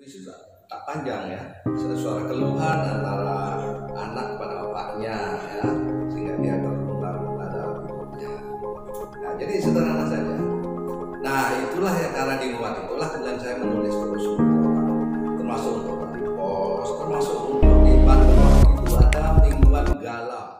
Puisi tak panjang ya, suara keluhan antara anak pada bapaknya ya, sehingga dia terlumba-lumba dalam hidupnya. Nah, jadi sederhana saja. Nah, itulah ya, karena dimuat itulah kemudian saya menulis terus untuk orang, termasuk untuk di pos, termasuk untuk di Bandung itu ada mingguan gala.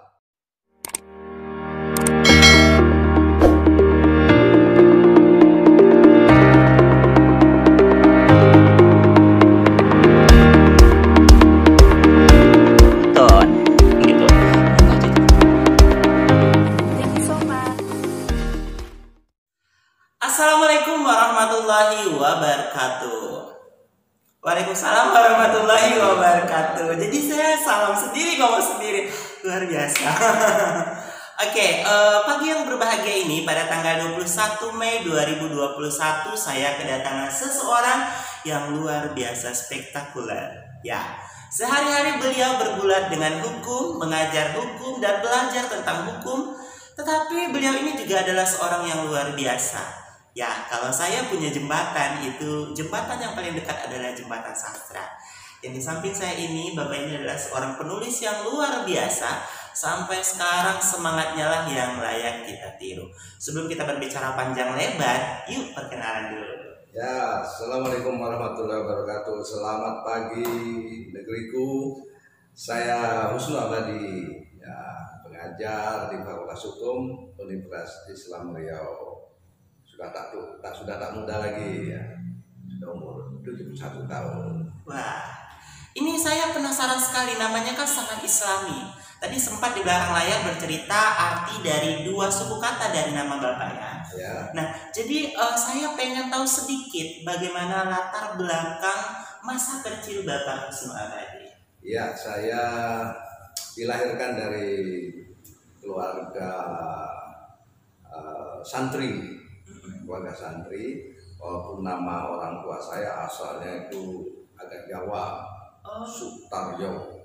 Assalamualaikum warahmatullahi wabarakatuh. Waalaikumsalam warahmatullahi wabarakatuh. Jadi saya salam sendiri, ngomong sendiri, luar biasa. Oke, pagi yang berbahagia ini pada tanggal 21 Mei 2021 saya kedatangan seseorang yang luar biasa spektakuler. Ya, sehari-hari beliau bergulat dengan hukum, mengajar hukum dan belajar tentang hukum. Tetapi beliau ini juga adalah seorang yang luar biasa. Ya, kalau saya punya jembatan, itu jembatan yang paling dekat adalah jembatan sastra. Yang di samping saya ini, Bapak ini adalah seorang penulis yang luar biasa. Sampai sekarang semangatnya lah yang layak kita tiru. Sebelum kita berbicara panjang lebar, yuk perkenalan dulu. Ya, Assalamualaikum warahmatullahi wabarakatuh. Selamat pagi negeriku. Saya Husnu Abadi, ya, pengajar di Fakultas Hukum Universitas Islam Riau. Sudah tak muda lagi ya. Sudah umur 71 tahun. Wah, ini saya penasaran sekali, namanya kan sangat islami. Tadi sempat di belakang layar bercerita arti dari dua suku kata dari nama bapaknya. Ya. Nah, jadi saya pengen tahu sedikit bagaimana latar belakang masa kecil Bapak Husnu Abadi. Ya, saya dilahirkan dari keluarga santri. Keluarga santri, walaupun nama orang tua saya asalnya itu agak Jawa, Sutaryo.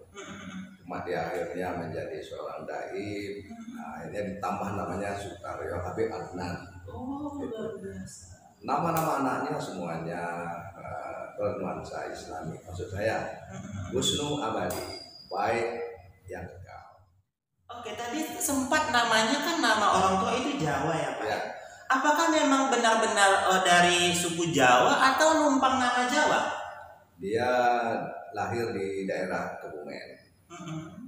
Cuma dia akhirnya menjadi seorang dai. Nah, akhirnya ditambah namanya Sutaryo Habib Adnan. Luar biasa. Nama-nama anaknya semuanya bernuansa Islami. Maksud saya Husnu Abadi, baik yang kekal. Oke, tadi sempat namanya kan nama orang tua itu Jawa ya Pak? Ya. Apakah memang benar-benar dari suku Jawa atau numpang nama Jawa? Dia lahir di daerah Kebumen,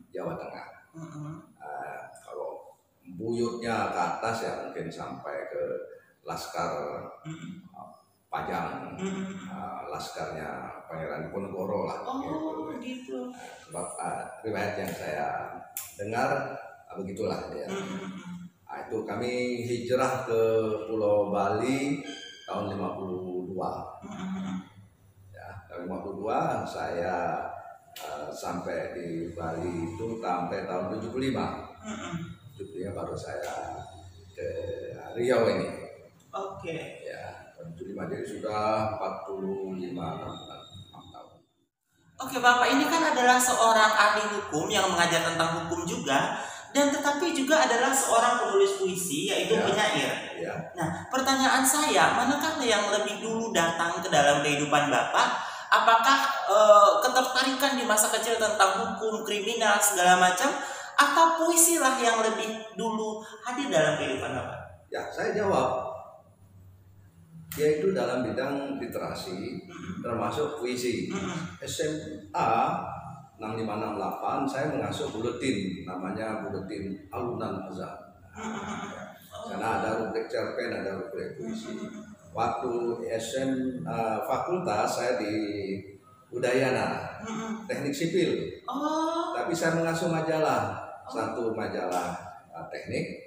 Jawa Tengah. Kalau buyutnya ke atas ya mungkin sampai ke Laskar Pajang, laskarnya Pangeran Diponegoro lah. Gitu. Sebab riwayat yang saya dengar begitulah dia. Nah, itu kami hijrah ke Pulau Bali tahun 52. Ya, tahun 52 saya sampai di Bali itu sampai tahun 75. 75 baru saya ke Riau ini. Oke. Ya, tahun 75 jadi sudah 45 tahun. Oke, Bapak ini kan adalah seorang ahli hukum yang mengajar tentang hukum juga. Dan tetapi juga adalah seorang penulis puisi, yaitu penyair. Ya. Nah, pertanyaan saya, manakah yang lebih dulu datang ke dalam kehidupan Bapak? Apakah ketertarikan di masa kecil tentang hukum, kriminal, segala macam, atau puisi lah yang lebih dulu hadir dalam kehidupan Bapak? Ya, saya jawab. Yaitu dalam bidang literasi, termasuk puisi. SMA 6568 saya mengasuh buletin, namanya buletin Alunan Azan. Karena ada rubrik cerpen, ada rubrik puisi. Waktu fakultas saya di Udayana, teknik sipil. Tapi saya mengasuh majalah, satu majalah teknik,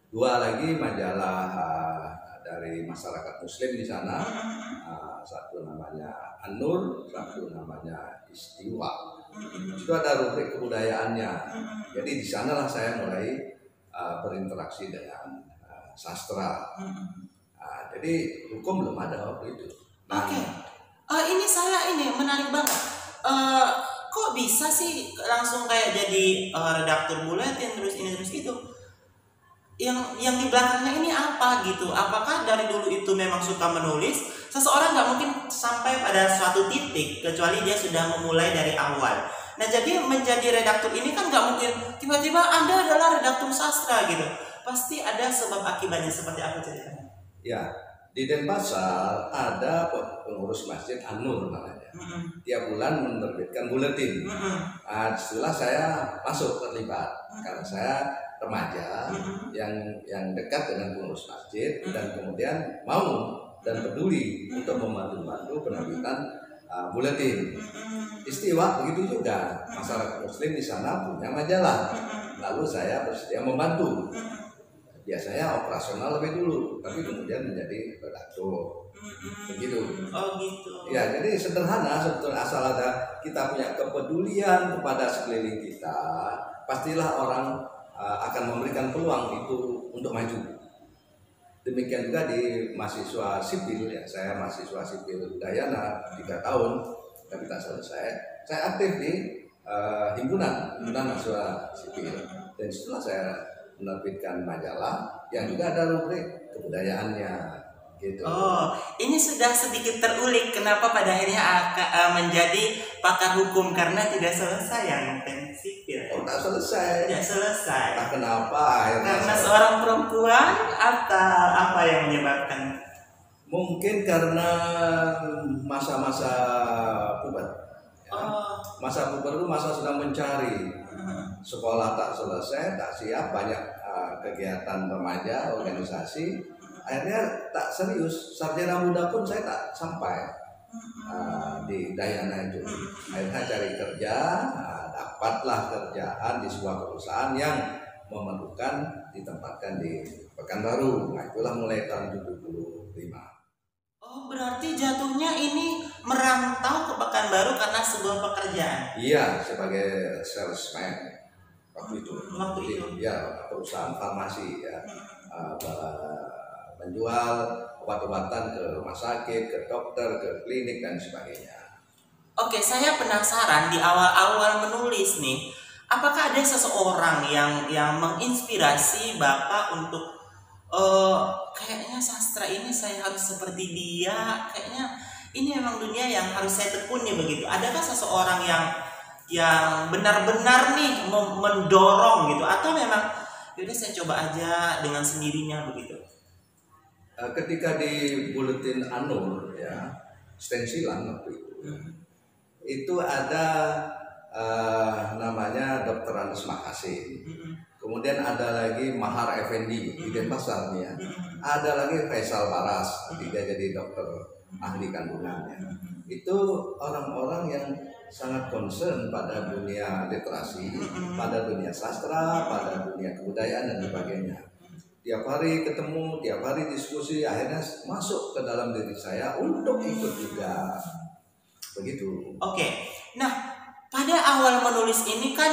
dua lagi majalah dari masyarakat Muslim di sana. Satu namanya An-Nur, satu namanya Istiwa. Itu ada rubrik kebudayaannya. Jadi di sanalah saya mulai berinteraksi dengan sastra. Jadi hukum belum ada waktu itu. Oke. Ini saya menarik banget. Kok bisa sih langsung kayak jadi redaktur buletin terus ini terus itu? yang di belakangnya ini apa gitu. Apakah dari dulu itu memang suka menulis? Seseorang nggak mungkin sampai pada suatu titik kecuali dia sudah memulai dari awal. Nah, jadi menjadi redaktur ini kan nggak mungkin tiba-tiba Anda adalah redaktur sastra gitu. Pasti ada sebab akibatnya seperti apa ceritanya? Ya, di Denpasar ada pengurus masjid An-Nur namanya. Tiap bulan menerbitkan buletin. Setelah saya masuk terlibat karena saya remaja yang dekat dengan pengurus masjid dan kemudian mau dan peduli untuk membantu penerbitan buletin. Istiwa begitu juga, masyarakat muslim di sana punya majalah, lalu saya bersedia membantu. Biasanya operasional lebih dulu, tapi kemudian menjadi redaktur. Begitu. Oh gitu. Ya, jadi sederhana sebetulnya, asal ada kita punya kepedulian kepada sekeliling kita, pastilah orang akan memberikan peluang itu untuk maju. Demikian juga di mahasiswa sipil, ya, saya mahasiswa sipil Udayana 3 tahun, tapi tak selesai. Saya aktif di himpunan mahasiswa sipil, dan setelah saya menerbitkan majalah yang juga ada rubrik kebudayaannya. Gitu. Oh, ini sudah sedikit terulik kenapa pada akhirnya menjadi pakar hukum karena tidak selesai yang sipil. Oh, tak selesai. Tidak selesai. Tak kenapa akhirnya. Karena seorang perempuan atau apa yang menyebabkan? Mungkin karena masa-masa puber. Ya. Masa puber itu masa sedang mencari. Sekolah tak selesai, tak siap, banyak kegiatan remaja, organisasi. Akhirnya tak serius, sarjana muda pun saya tak sampai di Dayana itu. Akhirnya cari kerja, dapatlah kerjaan di sebuah perusahaan yang memerlukan ditempatkan di Pekanbaru. Nah, itulah mulai tahun 75. Oh, berarti jatuhnya ini merantau ke Pekanbaru karena sebuah pekerjaan? Iya, sebagai salesman waktu itu. Ya, perusahaan farmasi ya. Menjual obat-obatan ke rumah sakit, ke dokter, ke klinik dan sebagainya. Oke, saya penasaran di awal-awal menulis nih, apakah ada seseorang yang menginspirasi Bapak untuk kayaknya sastra ini saya harus seperti dia, kayaknya ini memang dunia yang harus saya tekuni begitu. Adakah seseorang yang benar-benar nih mendorong gitu, atau memang yaudah saya coba aja dengan sendirinya begitu? Ketika di buletin An-Nur ya, stensilan waktu itu ada namanya Dr. Andes Makasin, kemudian ada lagi Mahar Effendi di Denpasar ya, ada lagi Faisal Baras, dia jadi dokter ahli kandungannya. Itu orang-orang yang sangat concern pada dunia literasi, pada dunia sastra, pada dunia kebudayaan dan sebagainya. Tiap hari ketemu, tiap hari diskusi, akhirnya masuk ke dalam diri saya untuk ikut juga. Begitu. Oke. Nah, pada awal menulis ini kan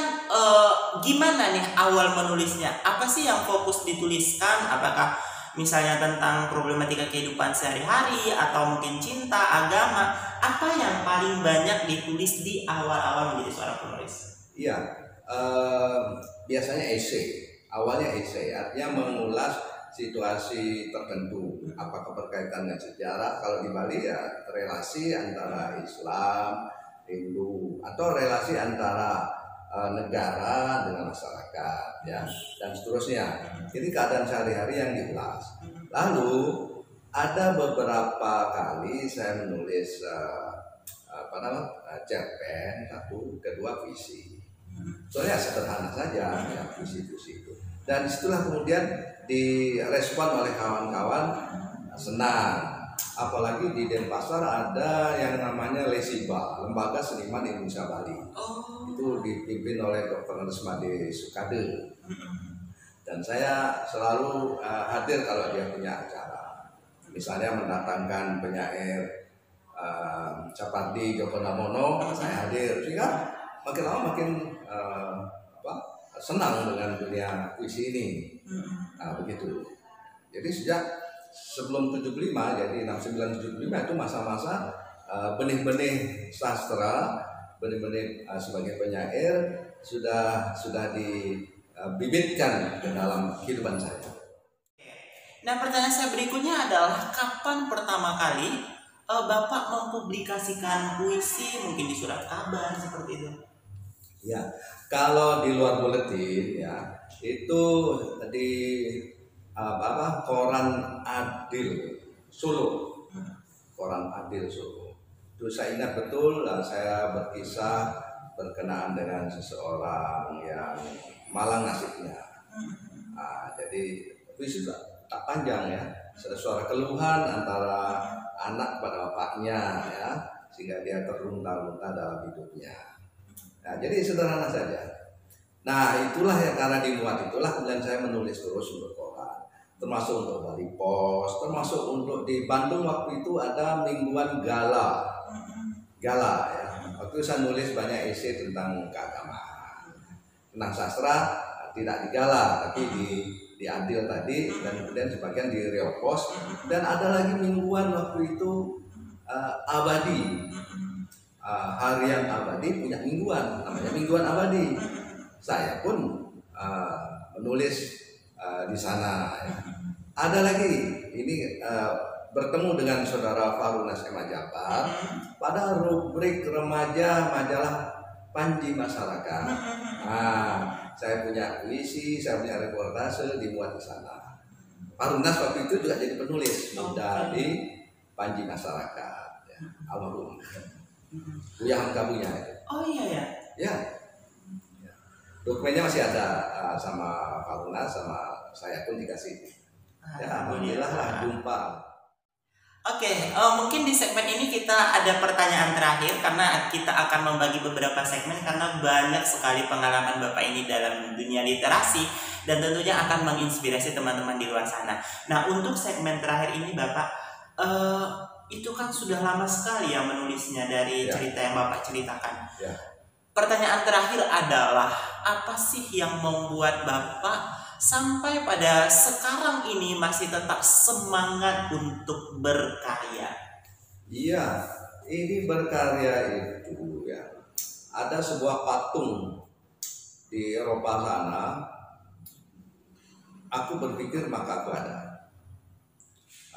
gimana nih awal menulisnya? Apa sih yang fokus dituliskan? Apakah misalnya tentang problematika kehidupan sehari-hari atau mungkin cinta, agama? Apa yang paling banyak ditulis di awal-awal menjadi seorang penulis? Iya, biasanya esai. Awalnya esai, artinya mengulas situasi tertentu, apakah berkaitan dengan sejarah. Kalau di Bali ya relasi antara Islam, Hindu, atau relasi antara negara dengan masyarakat, ya, dan seterusnya. Jadi keadaan sehari-hari yang diulas. Lalu ada beberapa kali saya menulis cerpen, satu, kedua visi. Soalnya sederhana saja ya, visi-visi itu. Dan setelah kemudian direspon oleh kawan-kawan senang. Apalagi di Denpasar ada yang namanya Lesiba, Lembaga Seniman Indonesia Bali. Itu dipimpin oleh Dr. Andes Made Sukade. Dan saya selalu hadir kalau dia punya acara. Misalnya mendatangkan penyair Capardi Djoko Damono, saya hadir. Sehingga makin lama makin senang dengan dunia puisi ini. Nah, begitu. Jadi sejak sebelum 75, jadi 69-75 itu masa-masa benih-benih sastra, benih-benih sebagai penyair sudah dibibitkan ke dalam kehidupan saya. Nah, pertanyaan saya berikutnya adalah kapan pertama kali Bapak mempublikasikan puisi, mungkin di surat kabar seperti itu? Ya, kalau di luar buletin ya itu di Koran Adil Solo, Koran Adil Solo. Itu saya ingat betul, saya berkisah berkenaan dengan seseorang yang malang nasibnya. Jadi puisi tak panjang ya, suara keluhan antara anak pada bapaknya ya, sehingga dia terlunta-lunta dalam hidupnya. Nah, jadi sederhana saja. Nah, itulah yang karena dimuat itulah kemudian saya menulis terus untuk koran, termasuk untuk Bali Pos, termasuk untuk di Bandung waktu itu ada mingguan gala ya. Waktu itu saya nulis banyak esai tentang keagamaan, tentang sastra, tidak di gala tapi di Adil tadi, dan kemudian sebagian di Riau Pos, dan ada lagi mingguan waktu itu Abadi. Harian Abadi punya mingguan namanya Mingguan Abadi. Saya pun menulis di sana ya. Ada lagi ini bertemu dengan saudara Farunas M. Jabar pada rubrik remaja majalah Panji Masyarakat. Saya punya puisi, saya punya reportase dimuat di sana. Farunas waktu itu juga jadi penulis muda di Panji Masyarakat ya. Almarhum Buya Hamkabunya itu. Oh iya ya. Ya. Dokumennya masih ada sama Farunas, sama saya pun dikasih. Ya, alhamdulillah jumpa. Oke, mungkin di segmen ini kita ada pertanyaan terakhir karena kita akan membagi beberapa segmen karena banyak sekali pengalaman Bapak ini dalam dunia literasi dan tentunya akan menginspirasi teman-teman di luar sana. Nah, untuk segmen terakhir ini Bapak, itu kan sudah lama sekali ya menulisnya dari cerita yang Bapak ceritakan. Ya. Pertanyaan terakhir adalah apa sih yang membuat Bapak sampai pada sekarang ini masih tetap semangat untuk berkarya? Iya, ini berkarya itu ya. Ada sebuah patung di Eropa sana. Aku berpikir maka aku ada.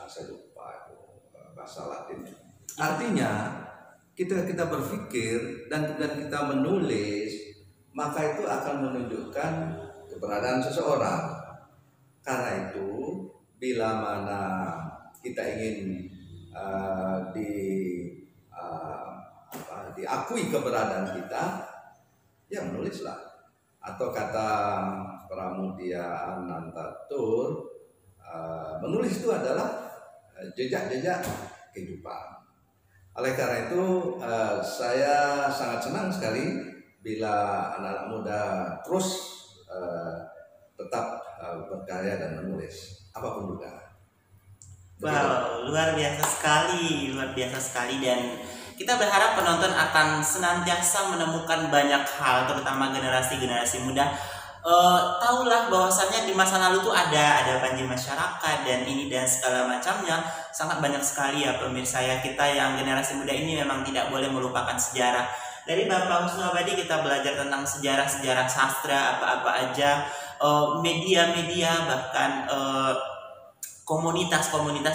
Saya lupa itu bahasa Latin. Artinya kita berpikir dan kemudian kita menulis, maka itu akan menunjukkan keberadaan seseorang. Karena itu bila mana kita ingin diakui keberadaan kita, ya menulislah. Atau kata Pramudia Anantatur, menulis itu adalah jejak-jejak kehidupan. Oleh karena itu saya sangat senang sekali bila anak-anak muda terus tetap berkarya dan menulis apapun juga. Wow, luar biasa sekali dan kita berharap penonton akan senantiasa menemukan banyak hal, terutama generasi muda. Tahulah bahwasannya di masa lalu tuh ada Panji Masyarakat dan ini dan segala macamnya. Sangat banyak sekali ya pemirsa ya, kita yang generasi muda ini memang tidak boleh melupakan sejarah. Dari Bapak Husnu Abadi kita belajar tentang sejarah sastra apa aja, media-media, bahkan komunitas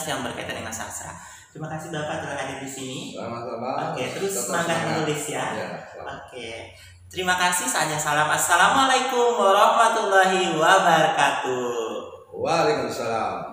yang berkaitan dengan sastra. Terima kasih Bapak telah hadir di sini. Sama-sama. Oke, terus semangat menulis ya. Ya, Oke. Terima kasih, saatnya salam. Assalamualaikum warahmatullahi wabarakatuh. Waalaikumsalam.